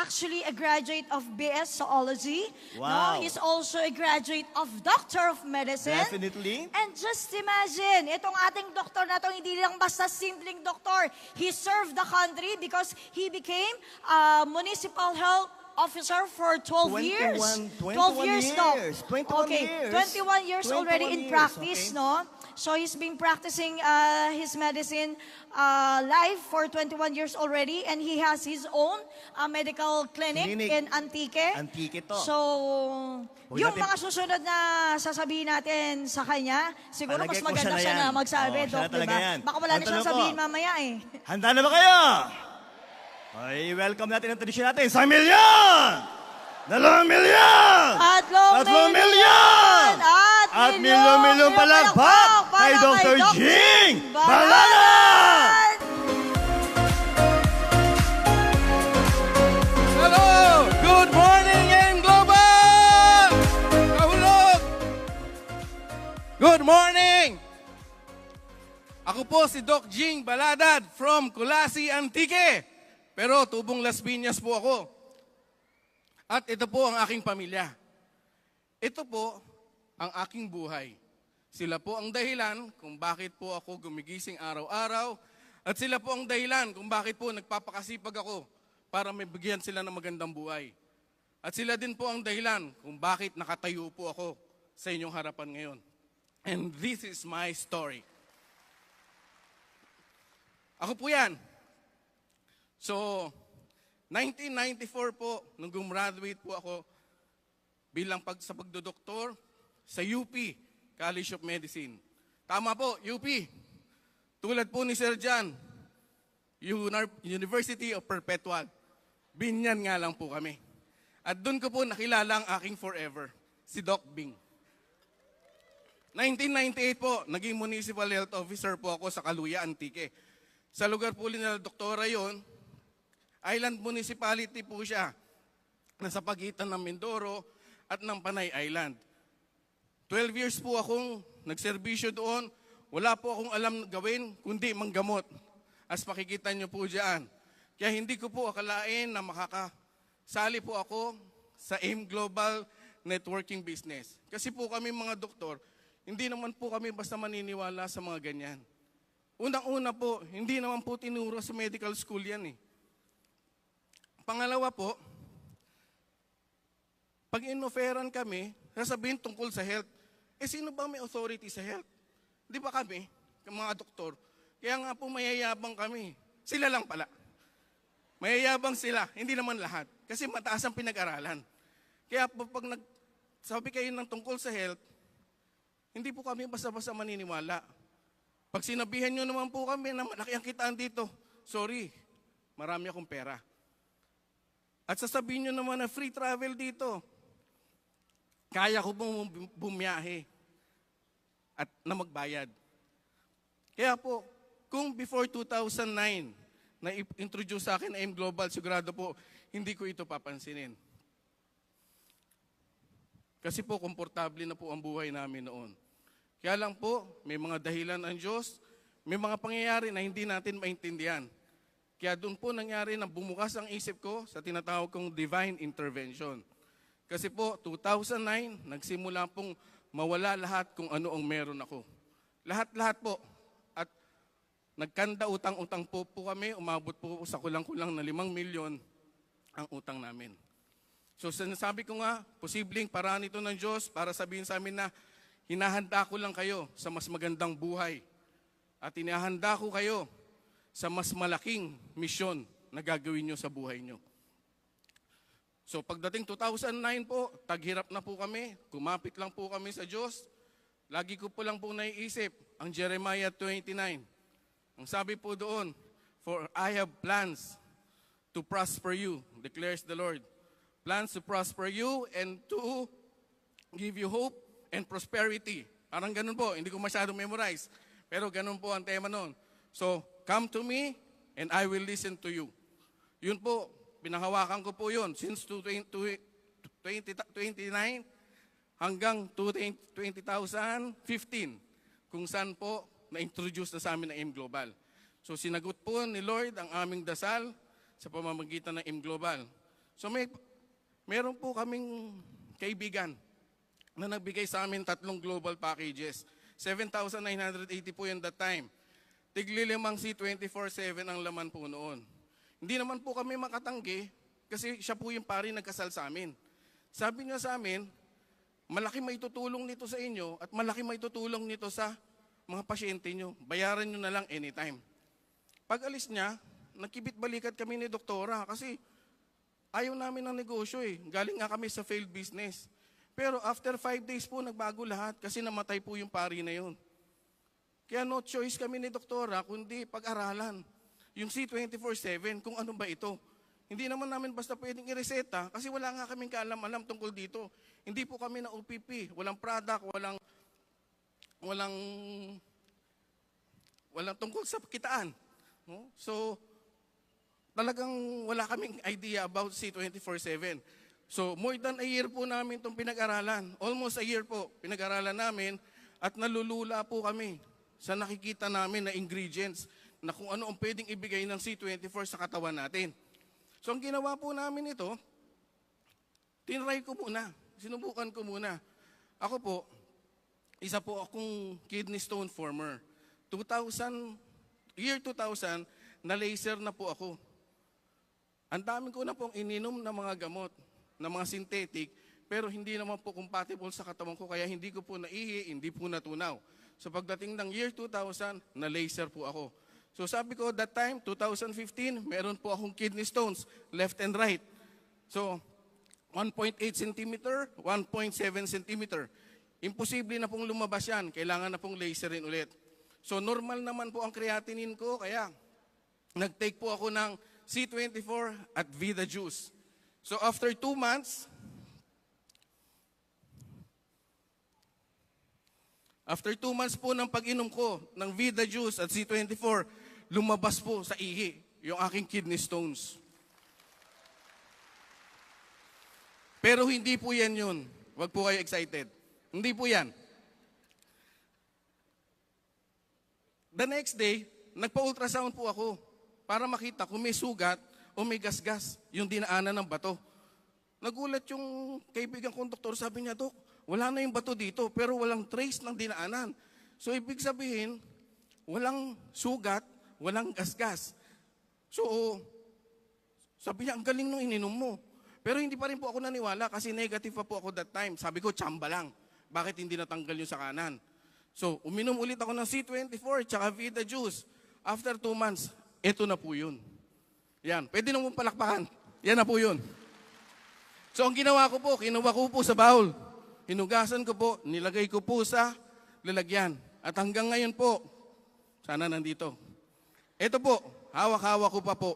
actually a graduate of BS Zoology. Wow. No, he's also a graduate of Doctor of Medicine. Definitely. And just imagine, itong ating doktor na to, hindi lang basta simpleng doktor. He served the country because he became a municipal health officer for 12 years. 21 years, no? years. 21 okay, years. 21 years 21 already in years, practice, okay. no? So he's been practicing his medicine life for 21 years already, and he has his own medical clinic in Antique. Antique to. So, Huwag yung natin- mga susunod na sasabihin natin sa kanya, siguro Palagay mas ko maganda siya na siya na yan. magsabi, Oo, siya Doc, na talaga diba? yan. Baka wala na Ang siyang tanong ko, sabihin mamaya eh. Handa na ba kayo? Ay, welcome natin ang tradisyon natin. 1 milyon! 2 milyon! 3 milyon! At milyon-milyon palakpak kay Dr. Jing Baladan! Hello! Good morning and global! Kahulog! Good morning! Ako po si Doc Jing Baladad from Kulasi, Antique. Pero tubong Las Piñas po ako. At ito po ang aking pamilya. Ito po ang aking buhay. Sila po ang dahilan kung bakit po ako gumigising araw-araw. At sila po ang dahilan kung bakit po nagpapakasipag ako para may bigyan sila ng magandang buhay. At sila din po ang dahilan kung bakit nakatayo po ako sa inyong harapan ngayon. And this is my story. Ako po yan. So, 1994 po, nung gumraduate po ako bilang sa pagdodoktor sa UP, College of Medicine. Tama po, UP. Tulad po ni Sir John, University of Perpetual. Binyan nga lang po kami. At doon ko po nakilala ang aking forever, si Doc Bing. 1998 po, naging Municipal Health Officer po ako sa Caluya, Antique. Sa lugar po nila Doktora yon, Island Municipality po siya, nasa pagitan ng Mindoro at ng Panay Island. 12 years po akong nagserbisyo doon, wala po akong alam gawin kundi manggamot. As makikita nyo po dyan. Kaya hindi ko po akalain na makakasali po ako sa AIM Global Networking Business. Kasi po kami mga doktor, hindi naman po kami basta maniniwala sa mga ganyan. Unang-una po, hindi naman po tinuro sa medical school yan eh. Pangalawa po, pag inoferan kami, sasabihin tungkol sa health, sino ba may authority sa health? Di ba kami, mga doktor, kaya nga po mayayabang kami. Sila lang pala. Mayayabang sila, hindi naman lahat. Kasi mataas ang pinag-aralan. Kaya pag nagsabi kayo ng tungkol sa health, hindi po kami basta-basta maniniwala. Pag sinabihan nyo naman po kami na malaki ang kitaan dito, sorry, marami akong pera. At sasabihin nyo naman na free travel dito. Kaya ko pong bumiyahe at na magbayad. Kaya po, kung before 2009 na introduce sa akin na AIM Global, sigurado po, hindi ko ito papansinin. Kasi po, komportable na po ang buhay namin noon. Kaya lang po, may mga dahilan ang Diyos, may mga pangyayari na hindi natin maintindihan. Kaya doon po nangyari na bumukas ang isip ko sa tinatawag kong divine intervention. Kasi po, 2009, nagsimula pong mawala lahat kung ano ang meron ako. Lahat-lahat po. At nagkanda utang-utang po kami, umabot po sa kulang-kulang na 5 milyon ang utang namin. So sinasabi ko nga, posibleng paraan ito ng Diyos para sabihin sa amin na hinahanda ko lang kayo sa mas magandang buhay. At hinahanda ko kayo sa mas malaking misyon na gagawin nyo sa buhay nyo. So pagdating 2009 po, taghirap na po kami, kumapit lang po kami sa Diyos. Lagi ko po lang po naiisip ang Jeremiah 29. Ang sabi po doon, for I have plans to prosper you, declares the Lord. Plans to prosper you and to give you hope and prosperity. Parang ganun po, hindi ko masyadong memorize. Pero ganun po ang tema noon. So, come to me and I will listen to you. Yun po, pinahawakan ko po yun since 2029 hanggang 2015 kung saan po na-introduce na sa amin ng AIM Global. So sinagot po ni Lord ang aming dasal sa pamamagitan ng AIM Global. So meron po kaming kaibigan na nagbigay sa amin 3 global packages. 7,980 po yun that time. Tigli-5 C24/7 ang laman po noon. Hindi naman po kami makatanggi kasi siya po yung pari nagkasal sa amin. Sabi niya sa amin, malaki maitutulong nito sa inyo at malaki maitutulong nito sa mga pasyente nyo. Bayaran nyo na lang anytime. Pag alis niya, nagkibit-balikat kami ni doktora kasi ayaw namin ng negosyo eh. Galing nga kami sa failed business. Pero after 5 days po, nagbago lahat kasi namatay po yung pari na yun. Kaya no choice kami ni doktora kundi pag-aralan. Yung C24/7, kung ano ba ito. Hindi naman namin basta pwedeng ireseta kasi wala nga kaming kaalam-alam tungkol dito. Hindi po kami na OPP, walang product, walang tungkol sa kitaan. No? So, talagang wala kaming idea about C24/7. So, more than a year po namin itong pinag-aralan. Almost a year po pinag-aralan namin at nalulula po kami sa nakikita namin na ingredients na kung ano ang pwedeng ibigay ng C24 sa katawan natin. So, ang ginawa po namin ito, tinry ko muna, sinubukan ko muna. Ako po, isa po akong kidney stone former. Year 2000, na-laser na po ako. Ang dami ko na pong ininom na mga gamot, na mga synthetic, pero hindi naman po compatible sa katawan ko, kaya hindi ko po naihi, hindi po natunaw. So pagdating ng year 2000, na-laser po ako. So sabi ko, that time, 2015, meron po akong kidney stones, left and right. So, 1.8 cm, 1.7 cm. Imposible na pong lumabas yan, kailangan na pong laserin ulit. So normal naman po ang creatinine ko, kaya nag-take po ako ng C24 at Vida Juice. So after 2 months, po ng pag-inom ko ng Vida Juice at C24, lumabas po sa ihi yung aking kidney stones. Pero hindi po yan yun. Huwag po kayo excited. Hindi po yan. The next day, nagpa-ultrasound po ako para makita kung may sugat o may gasgas yung dinaanan ng bato. Nagulat yung kaibigan kong doktor, sabi niya, Dok, wala na yung bato dito pero walang trace ng dinaanan. So ibig sabihin, walang sugat, walang gasgas. So sabi niya, ang galing nung ininom mo. Pero hindi pa rin po ako naniwala kasi negative pa po ako that time. Sabi ko, tsamba lang. Bakit hindi natanggal yung sa kanan? So, uminom ulit ako ng C24 tsaka Vida Juice. After 2 months, eto na po yun. Yan, pwede na mong palakpakan. Yan na po yun. So, ang ginawa ko po, kinuha ko po sa bowl. Hinugasan ko po, nilagay ko po sa lalagyan. At hanggang ngayon po, sana nandito. Ito po, hawak-hawak ko pa po.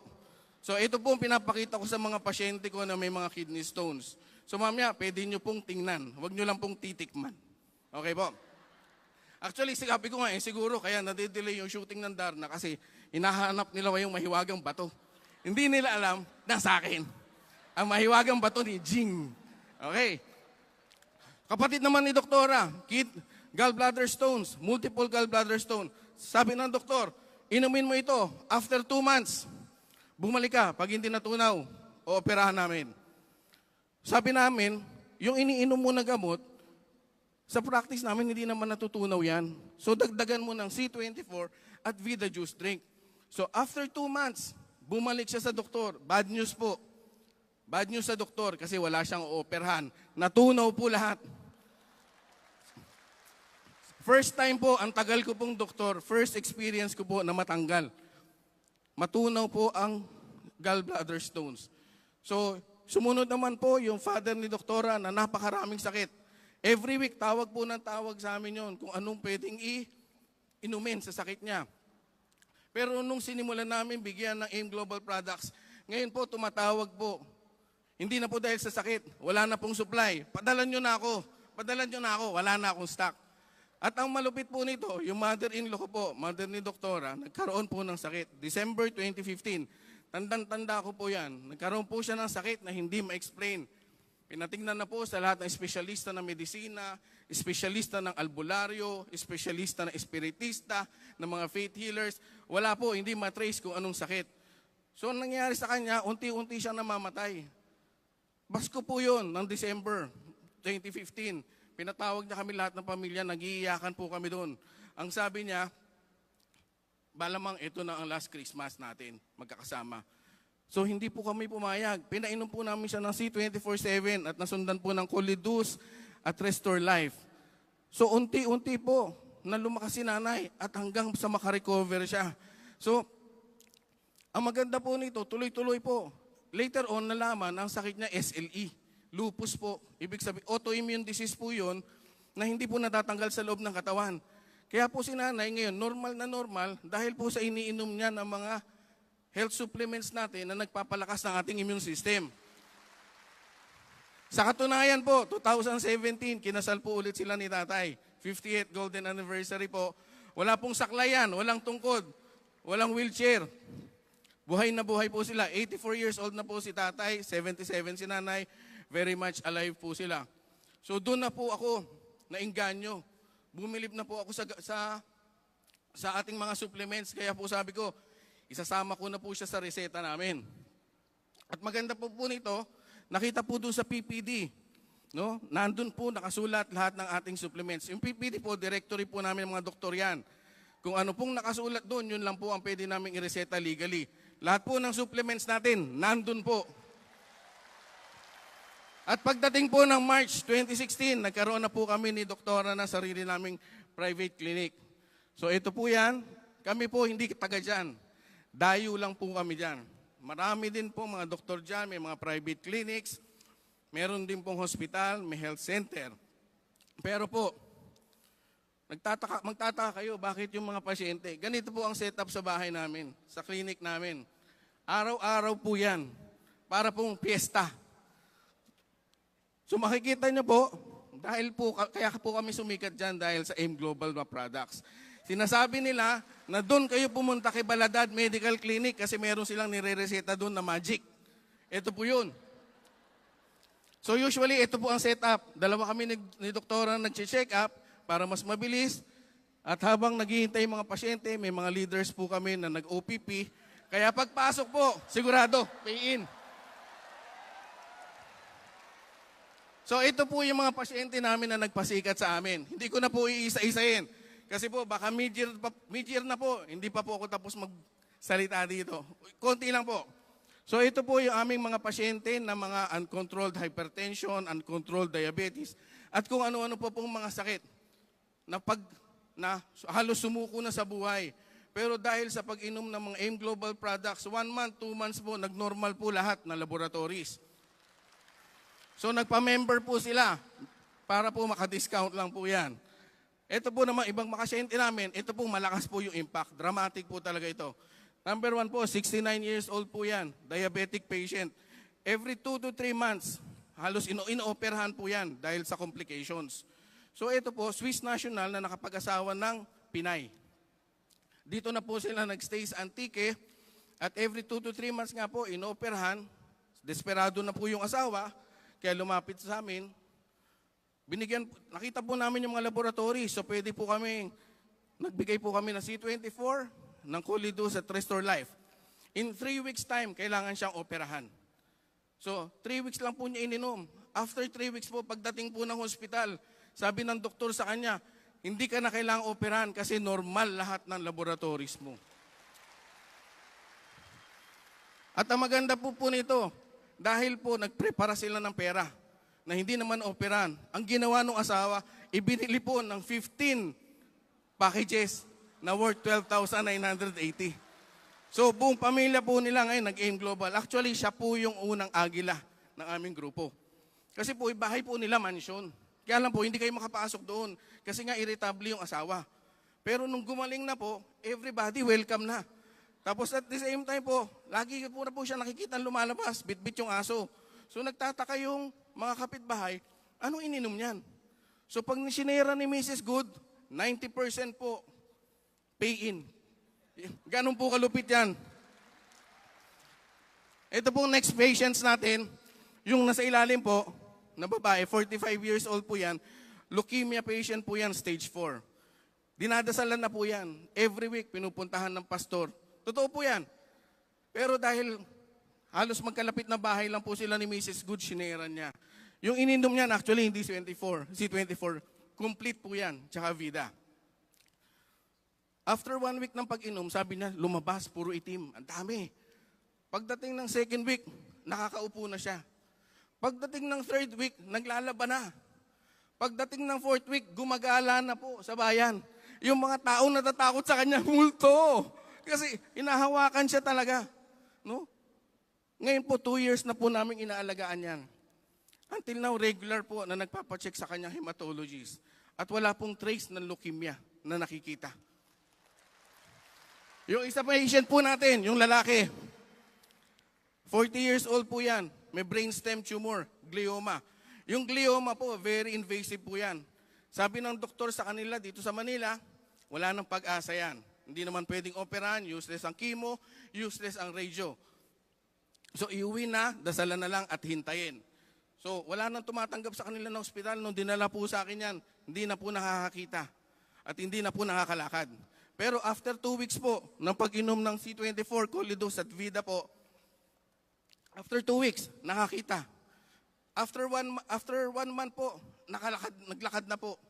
So ito po ang pinapakita ko sa mga pasyente ko na may mga kidney stones. So mamaya, pwede nyo pong tingnan. Huwag nyo lang pong titikman. Okay po? Actually, sabi ko nga siguro kaya nadidelay yung shooting ng Darna kasi hinahanap nila yung mahiwagang bato. Hindi nila alam na sa akin. Ang mahiwagang bato ni Jing. Okay. Kapatid naman ni Doktora, gallbladder stones, multiple gallbladder stone. Sabi ng doktor, inumin mo ito after 2 months. Bumalik ka pag hindi natunaw o operahan namin. Sabi namin, yung iniinom mo na gamot, sa practice namin hindi naman natutunaw yan. So dagdagan mo ng C24 at Vida Juice drink. So after 2 months, bumalik siya sa doktor. Bad news po. Bad news sa doktor kasi wala siyang operahan. Natunaw po lahat. First time po, ang tagal ko pong doktor, first experience ko po na matanggal. Matunaw po ang gallbladder stones. So, sumunod naman po yung father ni doktora na napakaraming sakit. Every week, tawag po ng tawag sa amin yon kung anong pwedeng inumin sa sakit niya. Pero nung sinimulan namin bigyan ng AIM Global Products, ngayon po tumatawag po. Hindi na po dahil sa sakit, wala na pong supply. Padalan nyo na ako, wala na akong stock. At ang malupit po nito, yung mother-in-law ko po, mother ni doktora, nagkaroon po ng sakit. December 2015, tandang-tanda ko po yan. Nagkaroon po siya ng sakit na hindi ma-explain. Pinatingnan na po sa lahat ng espesyalista ng medisina, espesyalista ng albularyo, espesyalista ng espiritista, ng mga faith healers. Wala po, hindi matrace kung anong sakit. So, ang nangyayari sa kanya, unti-unti siyang namamatay. Basko po yun ng December 2015. Pinatawag niya kami lahat ng pamilya, nag-iiyakan po kami doon. Ang sabi niya, balamang ito na ang last Christmas natin, magkakasama. So hindi po kami pumayag. Pinainom po namin siya ng C24/7 at nasundan po ng Colidus at Restore Life. So unti-unti po na lumakas si nanay at hanggang sa makarecover siya. So ang maganda po nito, tuloy-tuloy po. Later on, nalaman ang sakit niya SLE. Lupus po. Ibig sabihin, autoimmune disease po yun na hindi po natatanggal sa loob ng katawan. Kaya po si nanay ngayon, normal dahil po sa iniinom niya ng mga health supplements natin na nagpapalakas ng ating immune system. Sa katunayan po, 2017, kinasal po ulit sila ni tatay. 58th golden anniversary po. Wala pong saklayan, walang tungkod, walang wheelchair. Buhay na buhay po sila. 84 years old na po si tatay, 77 si nanay. Very much alive po sila. So doon na po ako nainganyo. Bumilib na po ako sa ating mga supplements. Kaya po sabi ko, isasama ko na po siya sa reseta namin. At maganda po nito, nakita po doon sa PPD. No? Nandun po nakasulat lahat ng ating supplements. Yung PPD po, directory po namin mga doktor yan. Kung ano pong nakasulat doon, yun lang po ang pwede namin ireseta legally. Lahat po ng supplements natin, nandun po. At pagdating po ng March 2016, nagkaroon na po kami ni doktora na sarili naming private clinic. So ito po yan, kami po hindi taga dyan. Dayo lang po kami dyan. Marami din po mga doktor dyan, may mga private clinics, meron din pong hospital, may health center. Pero po, magtataka kayo, bakit yung mga pasyente? Ganito po ang setup sa bahay namin, sa clinic namin. Araw-araw po yan, para pong piyesta. So makikita nyo po, kaya po kami sumikat dyan dahil sa AIM Global na products. Sinasabi nila na doon kayo pumunta kay Baladad Medical Clinic kasi meron silang nire-reseta doon na magic. Ito po yun. So usually, ito po ang setup. Dalawa kami ni doktora nag-check up para mas mabilis. At habang naghihintay mga pasyente, may mga leaders po kami na nag-OPP. Kaya pagpasok po, sigurado, pay in. So ito po yung mga pasyente namin na nagpasikat sa amin. Hindi ko na po iisa-isahin. Kasi po baka mid-year na po, hindi pa po ako tapos magsalita dito. Konti lang po. So ito po yung aming mga pasyente na mga uncontrolled hypertension, uncontrolled diabetes, at kung ano-ano po pong mga sakit na halos sumuko na sa buhay. Pero dahil sa pag-inom ng mga AIM Global products, 1 month, 2 months po, nag-normal po lahat na laboratories. So nagpa-member po sila para po maka-discount lang po yan. Ito po naman, ibang makasyente namin, ito po malakas po yung impact. Dramatic po talaga ito. Number 1 po, 69 years old po yan, diabetic patient. Every 2 to 3 months, halos ino-operahan po yan dahil sa complications. So ito po, Swiss national na nakapag-asawa ng Pinay. Dito na po sila nag-stay sa Antique at every 2 to 3 months nga po, ino-operahan. Desperado na po yung asawa. Kaya lumapit sa amin, nakita po namin yung mga laboratory, so pwede po kami, nagbigay po kami ng C24, ng Colidus at Restore Life. In 3 weeks time, kailangan siyang operahan. So, 3 weeks lang po niya ininom. After 3 weeks po, pagdating po ng hospital, sabi ng doktor sa kanya, hindi ka na kailangang operahan kasi normal lahat ng laboratories mo. At ang maganda po nito, dahil po nagprepara sila ng pera na hindi naman operan. Ang ginawa ng asawa, ibinili po ng 15 packages na worth 12,980. So buong pamilya po nila ngayon nag-AIM Global. Actually, siya po yung unang agila ng aming grupo. Kasi po, bahay po nila mansion. Kaya lang po, hindi kayo makapasok doon kasi nga irritable yung asawa. Pero nung gumaling na po, everybody welcome na. Tapos at the same time po, lagi po na po siya nakikita lumalabas, bit-bit yung aso. So nagtataka yung mga kapitbahay, anong ininom niyan? So pag sinera ni Mrs. Good, 90% po pay in. Ganun po kalupit yan. Ito pong next patients natin, yung nasa ilalim po, na babae, 45 years old po yan, leukemia patient po yan, stage 4. Dinadasalan na po yan. Every week, pinupuntahan ng pastor. Totoo po yan. Pero dahil Halos magkalapit na bahay lang po sila ni Mrs. Good, sineran niya. Yung ininom niyan, actually, hindi C24. Complete po yan, tsaka Vida. After 1 week ng pag-inom, sabi niya, lumabas, puro itim. Ang dami. Pagdating ng 2nd week, nakakaupo na siya. Pagdating ng 3rd week, naglalaba na. Pagdating ng 4th week, gumagala na po sa bayan. Yung mga taong natatakot sa kanya, multo. Kasi inahawakan siya talaga. No? Ngayon po, 2 years na po namin inaalagaan yan. Until now, regular po na nagpapacheck sa kanyang hematologist. At wala pong trace ng leukemia na nakikita. Yung isa patient po natin, yung lalaki. 40 years old po yan. May brainstem tumor, glioma. Yung glioma po, very invasive po yan. Sabi ng doktor sa kanila dito sa Manila, wala nang pag-asa yan. Hindi naman pwedeng operahan, useless ang chemo, useless ang radio. So iuwi na, dasalan na lang at hintayin. So wala nang tumatanggap sa kanila ng ospital. Nung dinala po sa akin yan, hindi na po nakakakita at hindi na po nakakalakad. Pero after 2 weeks po, ng pag-inom ng C24, Colidos at Vida po, after 2 weeks, nakakita. After one month po, naglakad na po.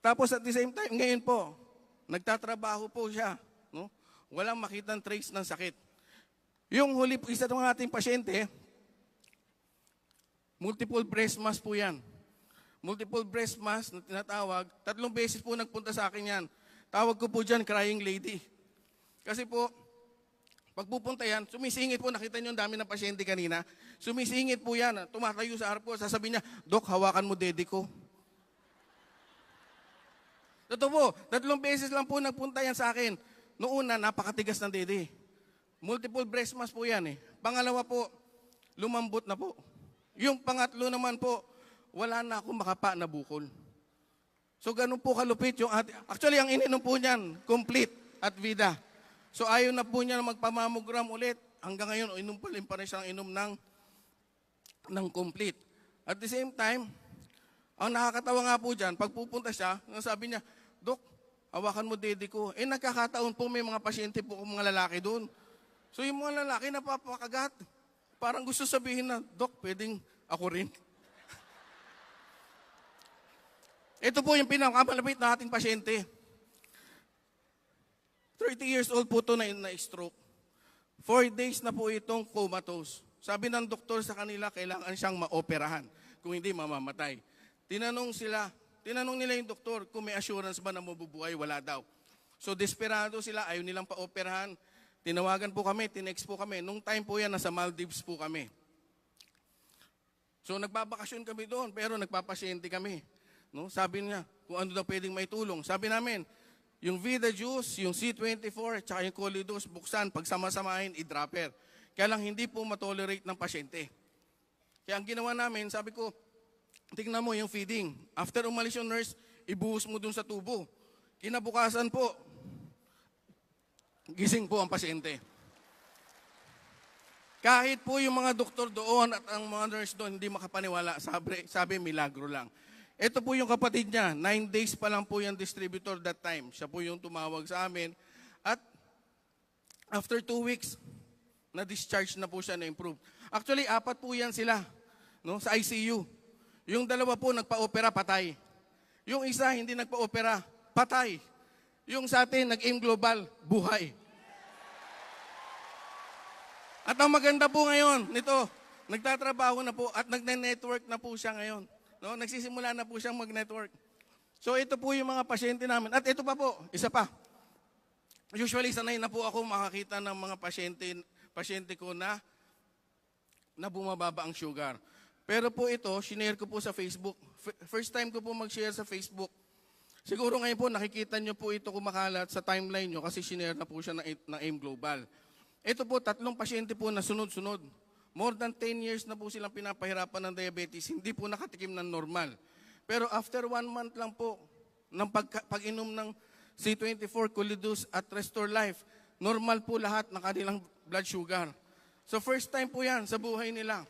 Tapos at the same time, ngayon po, nagtatrabaho po siya. No? Walang makitang trace ng sakit. Yung huli po, isa itong ating pasyente, multiple breast mass po yan. Multiple breast mass na tinatawag, 3 beses po nagpunta sa akin yan. Tawag ko po dyan, crying lady. Kasi po, pag pupunta yan, sumisingit po, nakita niyo ang dami ng pasyente kanina, sumisingit po yan, tumatayo sa harap ko, sasabihin niya, Dok, hawakan mo dede ko. Totoo po, 3 beses lang po nagpunta yan sa akin. Noong una, napakatigas ng dede. Multiple breast mass po yan eh. Pangalawa po, lumambot na po. Yung pangatlo naman po, wala na akong makapa na bukol. So ganun po kalupit yung actually ang ininom po niyan, complete at Vida. So ayaw na po niya na magpamamogram ulit. Hanggang ngayon, inom pa rin siya ng complete. At the same time, ang nakakatawa nga po dyan, pag pupunta siya, sabi niya, Dok, hawakan mo dede ko. Eh nagkakataon po may mga pasyente po mga lalaki doon. So yung mga lalaki napapakagat. Parang gusto sabihin na, Dok, pwedeng ako rin. Ito po yung pinakamalapit na ating pasyente. 30 years old po ito na stroke. 4 days na po itong comatose. Sabi ng doktor sa kanila, kailangan siyang maoperahan. Kung hindi, mamamatay. Tinanong nila yung doktor kung may assurance ba na mabubuhay, wala daw. So desperado sila, ayaw nilang paoperahan. Tinawagan po kami, tinext po kami. Nung time po yan, nasa Maldives po kami. So nagbabakasyon kami doon, pero nagpapasyente kami. No? Sabi niya, kung ano daw pwedeng may tulong. Sabi namin, yung Vida Juice, yung C24, at saka yung Colidos, buksan, pagsama-samahin, i-dropper. Kaya lang hindi po matolerate ng pasyente. Kaya ang ginawa namin, sabi ko, tingnan mo yung feeding. After umalis yung nurse, ibuhos mo dun sa tubo. Kinabukasan po, gising po ang pasyente. Kahit po yung mga doktor doon at ang mga nurse doon hindi makapaniwala, sabi milagro lang. Ito po yung kapatid niya, 9 days pa lang po yung distributor that time. Siya po yung tumawag sa amin. At after 2 weeks, na-discharge na po siya na-improve. Actually, 4 po yan sila no, sa ICU. Yung 2 po nagpa-opera, patay. Yung isa hindi nagpa-opera, patay. Yung sa atin, nag-aim global, buhay. At ang maganda po ngayon, nito, nagtatrabaho na po at nagne-network na po siya ngayon. No? Nagsisimula na po siyang mag-network. So ito po yung mga pasyente namin. At ito pa po, isa pa. Usually, sanay na po ako makakita ng mga pasyente ko na bumababa ang sugar. Pero po ito, sinare ko po sa Facebook. First time ko po mag-share sa Facebook. Siguro ngayon po, nakikita nyo po ito kumakalat sa timeline nyo kasi sinare na po siya ng AIM Global. Ito po, 3 pasyente po na sunod-sunod. More than 10 years na po silang pinapahirapan ng diabetes, hindi po nakatikim ng normal. Pero after 1 month lang po, ng pag-inom ng C24, Colidos at Restore Life, normal po lahat ng kanilang blood sugar. So first time po yan sa buhay nila.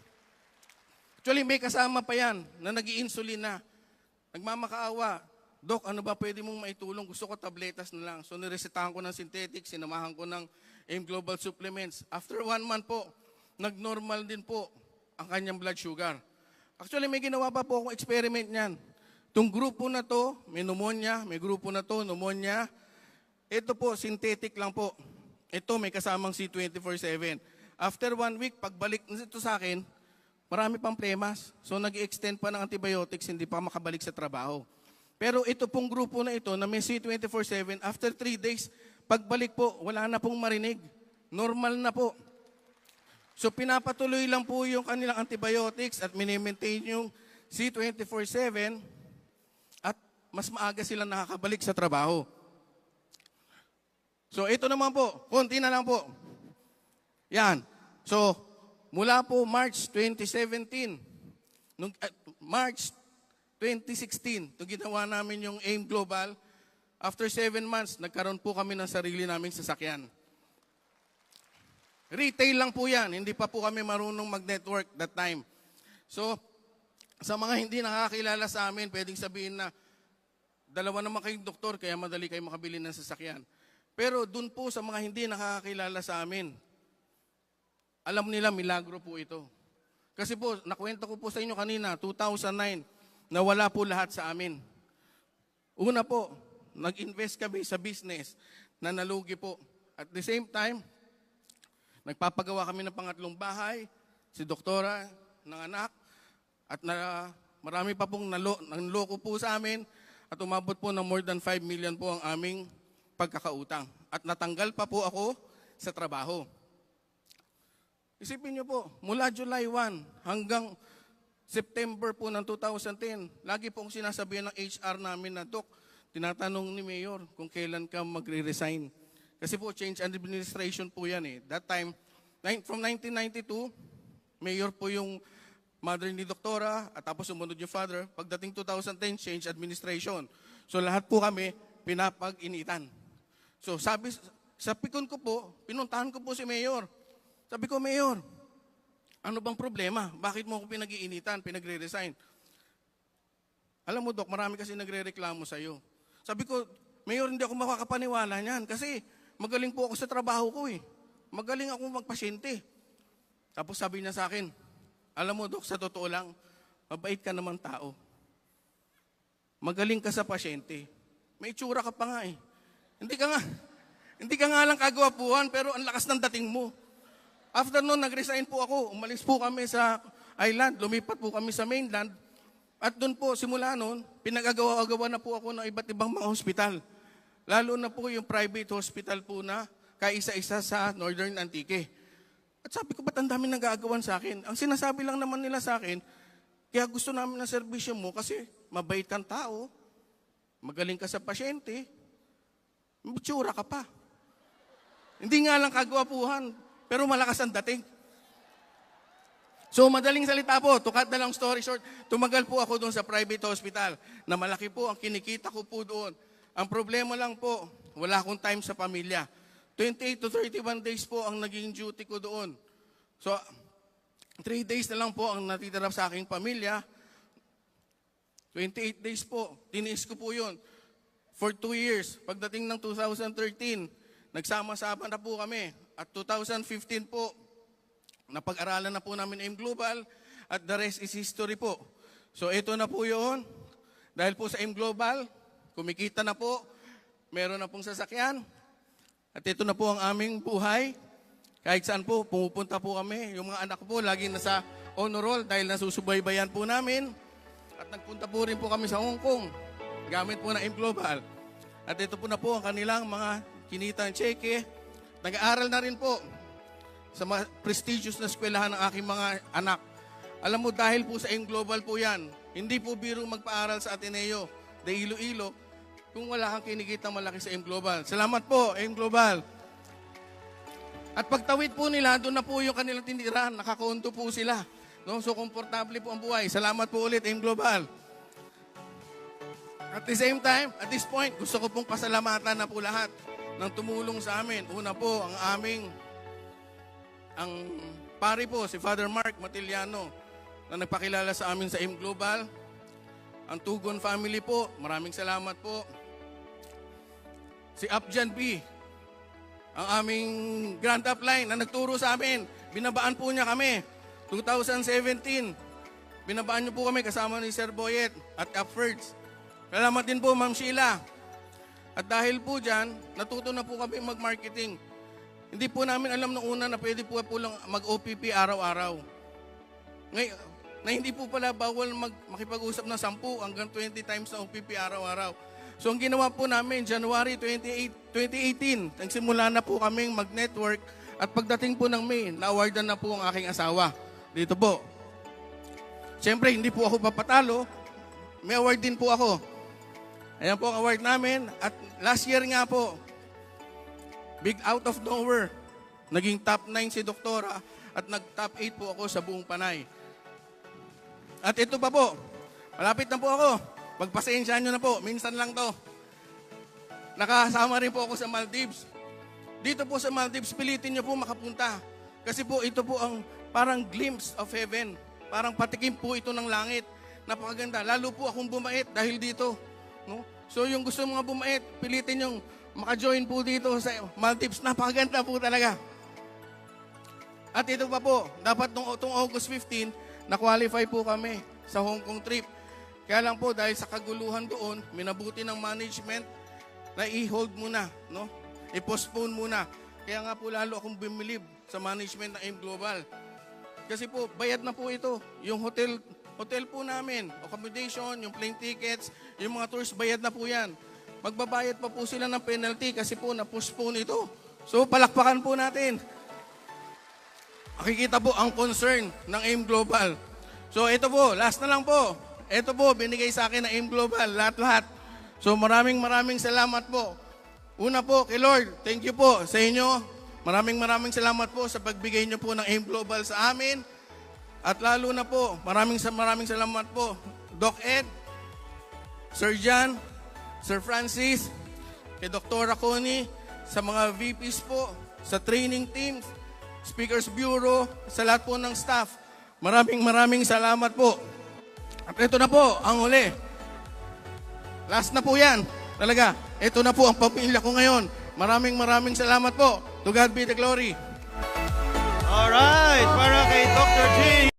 Actually, may kasama pa yan na nag-i-insulin na. Nagmamakaawa, Dok, ano ba pwede mong maitulong? Gusto ko tabletas na lang. So niresetahan ko ng synthetic, sinamahan ko ng AIM Global Supplements. After 1 month po, nag-normal din po ang kanyang blood sugar. Actually, may ginawa pa po akong experiment niyan. Itong grupo na to, may pneumonia, may grupo na to, pneumonia. Ito po, synthetic lang po. Ito, may kasamang C24/7. After 1 week, pagbalik nito sa akin, marami pang premas. So, nag-extend pa ng antibiotics, hindi pa makabalik sa trabaho. Pero ito pong grupo na ito, na may C24/7, after 3 days, pagbalik po, wala na pong marinig. Normal na po. So, pinapatuloy lang po yung kanilang antibiotics at minimaintain yung C24/7 at mas maaga silang nakakabalik sa trabaho. So, ito naman po, konti na lang po. Yan. So, mula po March 2017, March 2016, nung ginawa namin yung AIM Global, after 7 months, nagkaroon po kami ng sarili naming sasakyan. Retail lang po yan, hindi pa po kami marunong mag-network that time. So, sa mga hindi nakakilala sa amin, pwedeng sabihin na, dalawa naman kayong doktor, kaya madali kayo makabili ng sasakyan. Pero dun po sa mga hindi nakakilala sa amin, alam nila milagro po ito. Kasi po, nakwento ko po sa inyo kanina, 2009, nawala po lahat sa amin. Una po, nag-invest kami sa business na nalugi po. At the same time, nagpapagawa kami ng pangatlong bahay, si doktora ng anak, at marami pa pong nanloko po sa amin, at umabot po ng more than 5 million po ang aming pagkakautang. At natanggal pa po ako sa trabaho. Isipin niyo po, mula July 1 hanggang September po ng 2010, lagi pong sinasabihan ng HR namin na, Dok, tinatanong ni Mayor kung kailan ka magre-resign. Kasi po, change administration po yan eh. That time, from 1992, Mayor po yung mother ni Doktora, at tapos sumunod yung father. Pagdating 2010, change administration. So lahat po kami, pinapag-initan. So sabi, sa pikon ko po, pinuntahan ko po si Mayor. Sabi ko, Mayor, ano bang problema? Bakit mo ako pinag-iinitan, pinagre-resign? Alam mo, Dok, marami kasi nagre-reklamo sa'yo. Sabi ko, Mayor, hindi ako makakapaniwala niyan kasi magaling po ako sa trabaho ko eh. Magaling ako magpasyente. Tapos sabi niya sa akin, alam mo, Dok, sa totoo lang, mabait ka naman tao. Magaling ka sa pasyente. May itsura ka pa nga eh. Hindi ka nga lang kagwapuhan, pero ang lakas ng dating mo. After noon, nag-resign po ako. Umalis po kami sa island. Lumipat po kami sa mainland. At doon po, simula noon, pinag-agawa na po ako ng iba't ibang mga hospital. Lalo na po yung private hospital po na kaisa-isa sa Northern Antique. At sabi ko, ba't ang dami nag-aagawan sa akin? Ang sinasabi lang naman nila sa akin, kaya gusto namin ng serbisyo mo kasi mabait kang tao, magaling ka sa pasyente, matsura ka pa. Hindi nga lang kagwapuhan, pero malakas ang dating. So madaling salita po, to cut the long story short, tumagal po ako doon sa private hospital na malaki po ang kinikita ko po doon. Ang problema lang po, wala akong time sa pamilya. 28 to 31 days po ang naging duty ko doon. So 3 days na lang po ang natitira sa aking pamilya. 28 days po, tiniis ko po yun. For 2 years, pagdating ng 2013, nagsama-sama na po kami. At 2015 po, napag-aralan na po namin AIM Global at the rest is history po. So ito na po yun. Dahil po sa AIM Global, kumikita na po, meron na pong sasakyan. At ito na po ang aming buhay. Kahit saan po, pumupunta po kami. Yung mga anak ko po, lagi nasa honor roll dahil nasusubaybayan po namin. At nagpunta po rin po kami sa Hong Kong, gamit po na AIM Global. At ito po na po ang kanilang mga kinitang cheque. Nag-aaral na rin po sa mga prestigious na eskwelahan ng aking mga anak. Alam mo, dahil po sa AIM Global po yan, hindi po biro magpaaral sa Ateneo de Iloilo kung wala kang kinikita malaki sa AIM Global. Salamat po, AIM Global. At pagtawid po nila, doon na po yung kanilang tinirahan. Nakakonto po sila. No? So, komportable po ang buhay. Salamat po ulit, AIM Global. At the same time, at this point, gusto ko pong pasalamatan na po lahat ng tumulong sa amin. Una po, ang pari po, si Father Mark Matiliano, na nagpakilala sa amin sa AIM Global. Ang Tugon family po, maraming salamat po. Si Upjan B, ang aming grand upline na nagturo sa amin. binabaan po niya kami. 2017, binabaan niyo po kami kasama ni Sir Boyet at Upwards. Salamat din po, Ma'am Sheila. At dahil po dyan, natuto na po kami mag-marketing. Hindi po namin alam nung una na pwede po lang mag-OPP araw-araw. Ngayon, na hindi po pala bawal makipag-usap ng 10 hanggang 20 times na OPP araw-araw. So ang ginawa po namin, January 2018, nagsimula na po kaming mag-network at pagdating po ng May, na-awardan na po ang aking asawa. Dito po. Siyempre, hindi po ako papatalo. May award din po ako. Ayan po ang award namin. At last year nga po, big out of nowhere, naging top 9 si Doktora at nag-top 8 po ako sa buong Panay. At ito pa po, malapit na po ako. Pagpasensyahan nyo na po, minsan lang to. Nakasama rin po ako sa Maldives. Dito po sa Maldives, pilitin nyo po makapunta. Kasi po ito po ang parang glimpse of heaven. Parang patikim po ito ng langit. Napakaganda. Lalo po akong bumait dahil dito. No? So yung gusto mga bumait, pilitin yung maka-join po dito sa Maldives. Napakaganda po talaga. At ito pa po, dapat itong August 15, na-qualify po kami sa Hong Kong trip. Kaya lang po, dahil sa kaguluhan doon, minabuti ng management na i-hold muna, no? I-postpone muna. Kaya nga po lalo akong bumilib sa management ng AIM Global. Kasi po, bayad na po ito. Yung hotel po namin, accommodation, yung plane tickets, yung mga tours, bayad na po yan. Magbabayad pa po sila ng penalty kasi po na-postpone ito. So, palakpakan po natin. Makikita po ang concern ng AIM Global. So, ito po, last na lang po. Ito po, binigay sa akin ng AIM Global, lahat-lahat. So, maraming salamat po. Una po, kay Lord, thank you po sa inyo. Maraming salamat po sa pagbigay niyo po ng AIM Global sa amin. At lalo na po, maraming salamat po, Doc Ed, Sir John, Sir Francis, kay Dr. Connie, sa mga VPs po, sa training teams, Speakers Bureau, sa lahat po ng staff. Maraming salamat po. At ito na po, ang huli. Last na po yan. Talaga, ito na po ang pamilya ko ngayon. Maraming salamat po. To God be the glory. Alright, para kay Dr. G.